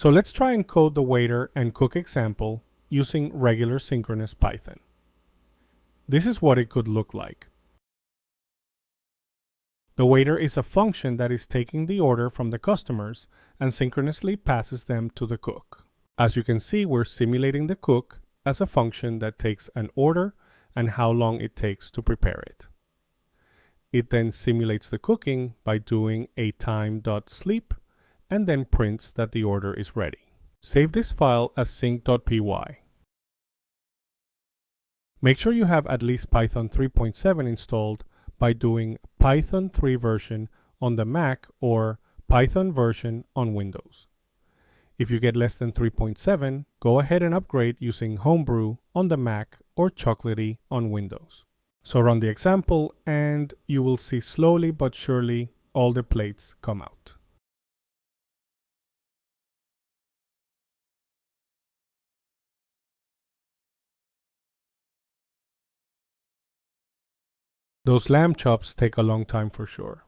So let's try and code the waiter and cook example using regular synchronous Python. This is what it could look like. The waiter is a function that is taking the order from the customers and synchronously passes them to the cook. As you can see, we're simulating the cook as a function that takes an order and how long it takes to prepare it. It then simulates the cooking by doing a time.sleep and then prints that the order is ready. Save this file as sync.py. Make sure you have at least Python 3.7 installed by doing Python 3 version on the Mac or Python version on Windows. If you get less than 3.7, go ahead and upgrade using Homebrew on the Mac or Chocolatey on Windows. So run the example and you will see slowly but surely all the plates come out. Those lamb chops take a long time for sure.